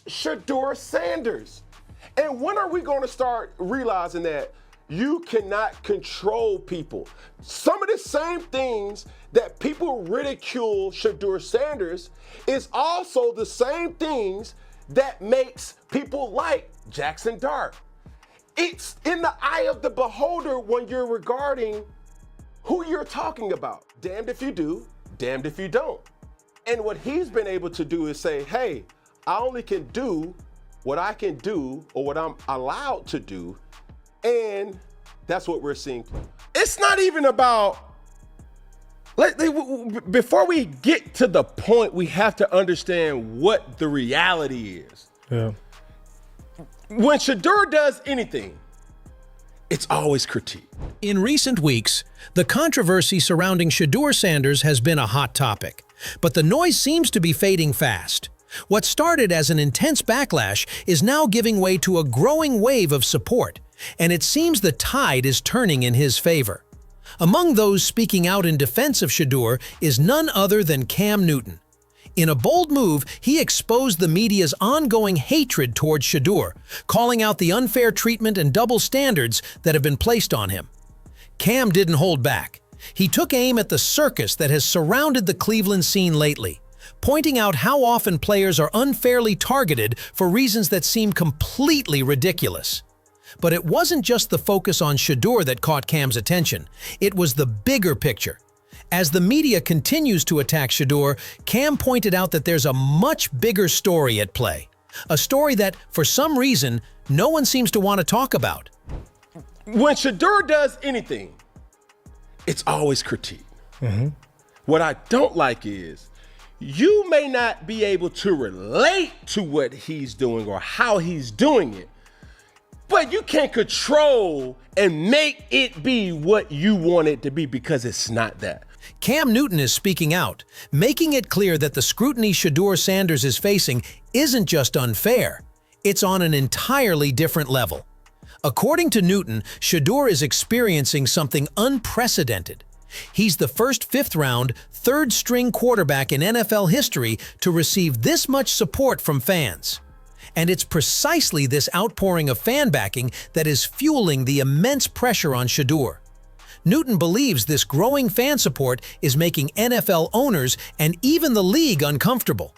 Shedeur Sanders. And when are we going to start realizing that you cannot control people? Some of the same things that people ridicule Shedeur Sanders is also the same things that makes people like Jackson Dart. It's in the eye of the beholder when you're regarding who you're talking about. Damned if you do, damned if you don't. And what he's been able to do is say, hey, I only can do what I can do or what I'm allowed to do. And that's what we're seeing. It's not even about, before we get to the point, we have to understand what the reality is. Yeah. When Shadur does anything, it's always critique. In recent weeks, the controversy surrounding Shedeur Sanders has been a hot topic, but the noise seems to be fading fast. What started as an intense backlash is now giving way to a growing wave of support, and it seems the tide is turning in his favor. Among those speaking out in defense of Shadur is none other than Cam Newton. In a bold move, he exposed the media's ongoing hatred towards Shadur, calling out the unfair treatment and double standards that have been placed on him. Cam didn't hold back. He took aim at the circus that has surrounded the Cleveland scene lately, pointing out how often players are unfairly targeted for reasons that seem completely ridiculous. But it wasn't just the focus on Shadur that caught Cam's attention. It was the bigger picture. As the media continues to attack Shadur, Cam pointed out that there's a much bigger story at play. A story that, for some reason, no one seems to want to talk about. When Shadur does anything, it's always critique. What I don't like is, you may not be able to relate to what he's doing or how he's doing it, but you can't control and make it be what you want it to be because it's not that. Cam Newton is speaking out, making it clear that the scrutiny Shedeur Sanders is facing isn't just unfair, it's on an entirely different level. According to Newton, Shadur is experiencing something unprecedented. He's the first fifth-round, third-string quarterback in NFL history to receive this much support from fans. And it's precisely this outpouring of fan backing that is fueling the immense pressure on Shadur. Newton believes this growing fan support is making NFL owners and even the league uncomfortable.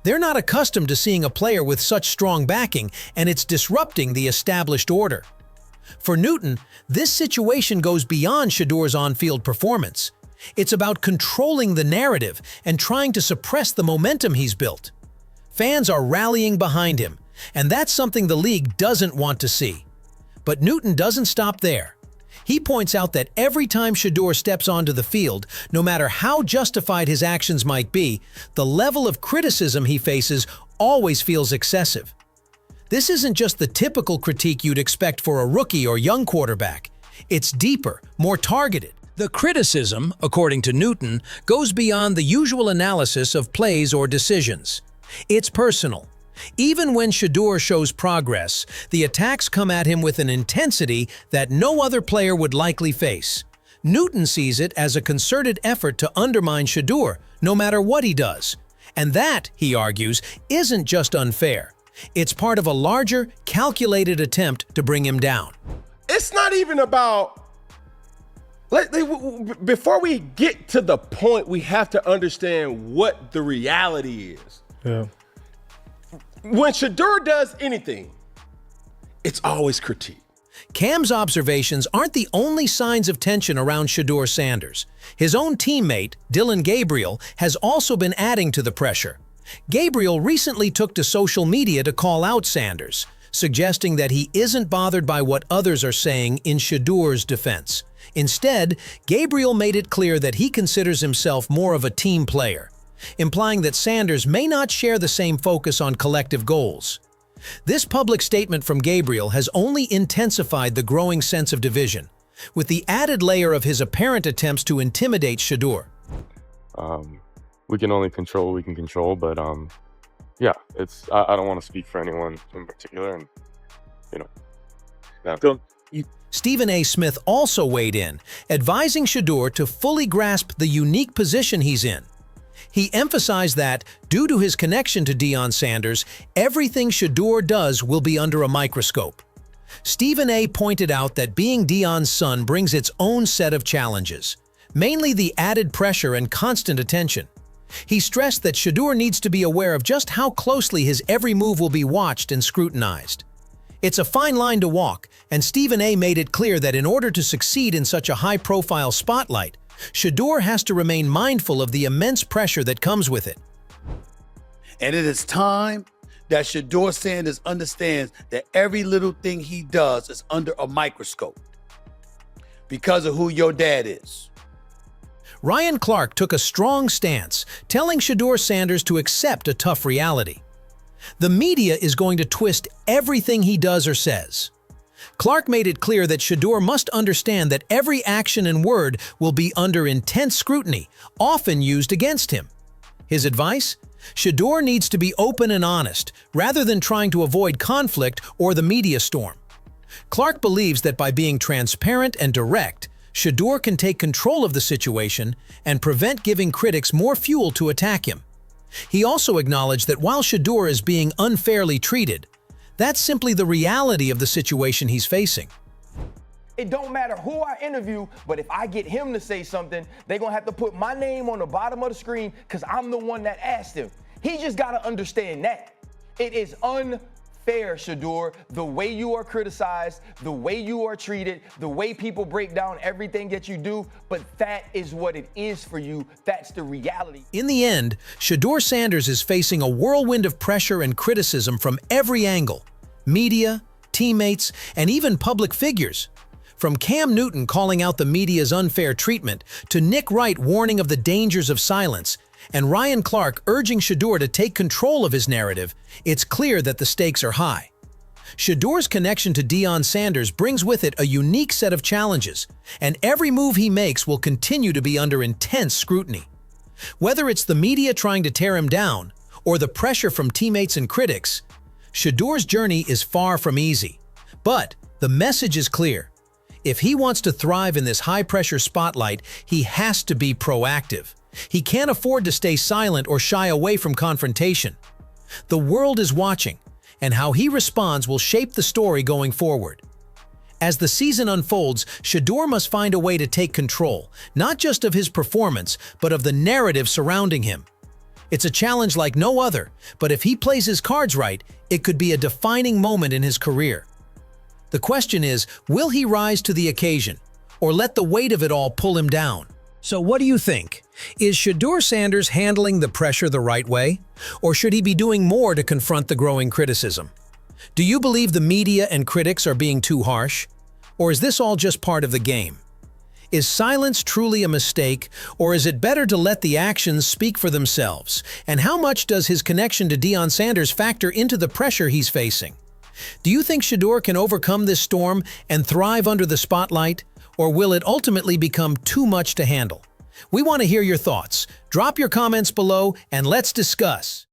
They're not accustomed to seeing a player with such strong backing, and it's disrupting the established order. For Newton, this situation goes beyond Shedur's on-field performance. It's about controlling the narrative and trying to suppress the momentum he's built. Fans are rallying behind him, and that's something the league doesn't want to see. But Newton doesn't stop there. He points out that every time Shadur steps onto the field, no matter how justified his actions might be, the level of criticism he faces always feels excessive. This isn't just the typical critique you'd expect for a rookie or young quarterback. It's deeper, more targeted. The criticism, according to Newton, goes beyond the usual analysis of plays or decisions. It's personal. Even when Shadur shows progress, the attacks come at him with an intensity that no other player would likely face. Newton sees it as a concerted effort to undermine Shadur, no matter what he does. And that, he argues, isn't just unfair. It's part of a larger, calculated attempt to bring him down. It's not even about, before we get to the point, we have to understand what the reality is. Yeah. When Shadur does anything, it's always critique. Cam's observations aren't the only signs of tension around Shedeur Sanders. His own teammate, Dillon Gabriel, has also been adding to the pressure. Gabriel recently took to social media to call out Sanders, suggesting that he isn't bothered by what others are saying in Shedur's defense. Instead, Gabriel made it clear that he considers himself more of a team player, implying that Sanders may not share the same focus on collective goals. This public statement from Gabriel has only intensified the growing sense of division, with the added layer of his apparent attempts to intimidate Shadur. We can only control what we can control, but yeah, I don't want to speak for anyone in particular, and Stephen A. Smith also weighed in, advising Shadur to fully grasp the unique position he's in. He emphasized that, due to his connection to Deion Sanders, everything Shadur does will be under a microscope. Stephen A. pointed out that being Deion's son brings its own set of challenges, mainly the added pressure and constant attention. He stressed that Shadur needs to be aware of just how closely his every move will be watched and scrutinized. It's a fine line to walk, and Stephen A. made it clear that in order to succeed in such a high-profile spotlight, Shadur has to remain mindful of the immense pressure that comes with it. And it is time that Shedeur Sanders understands that every little thing he does is under a microscope because of who your dad is. Ryan Clark took a strong stance, telling Shedeur Sanders to accept a tough reality. The media is going to twist everything he does or says. Clark made it clear that Shadur must understand that every action and word will be under intense scrutiny, often used against him. His advice? Shadur needs to be open and honest, rather than trying to avoid conflict or the media storm. Clark believes that by being transparent and direct, Shadur can take control of the situation and prevent giving critics more fuel to attack him. He also acknowledged that while Shadur is being unfairly treated, that's simply the reality of the situation he's facing. It don't matter who I interview, but if I get him to say something, they're gonna have to put my name on the bottom of the screen because I'm the one that asked him. He just gotta understand that. It is unfair, Shadur, the way you are criticized, the way you are treated, the way people break down everything that you do, but that is what it is for you. That's the reality. In the end, Shedeur Sanders is facing a whirlwind of pressure and criticism from every angle: media, teammates, and even public figures. From Cam Newton calling out the media's unfair treatment, to Nick Wright warning of the dangers of silence, and Ryan Clark urging Shadur to take control of his narrative, it's clear that the stakes are high. Shedur's connection to Deion Sanders brings with it a unique set of challenges, and every move he makes will continue to be under intense scrutiny. Whether it's the media trying to tear him down, or the pressure from teammates and critics, Shedur's journey is far from easy. But the message is clear. If he wants to thrive in this high-pressure spotlight, he has to be proactive. He can't afford to stay silent or shy away from confrontation. The world is watching, and how he responds will shape the story going forward. As the season unfolds, Shadur must find a way to take control, not just of his performance, but of the narrative surrounding him. It's a challenge like no other, but if he plays his cards right, it could be a defining moment in his career. The question is, will he rise to the occasion, or let the weight of it all pull him down? So what do you think? Is Shedeur Sanders handling the pressure the right way? Or should he be doing more to confront the growing criticism? Do you believe the media and critics are being too harsh? Or is this all just part of the game? Is silence truly a mistake, or is it better to let the actions speak for themselves? And how much does his connection to Deion Sanders factor into the pressure he's facing? Do you think Shadur can overcome this storm and thrive under the spotlight, or will it ultimately become too much to handle? We want to hear your thoughts. Drop your comments below and let's discuss.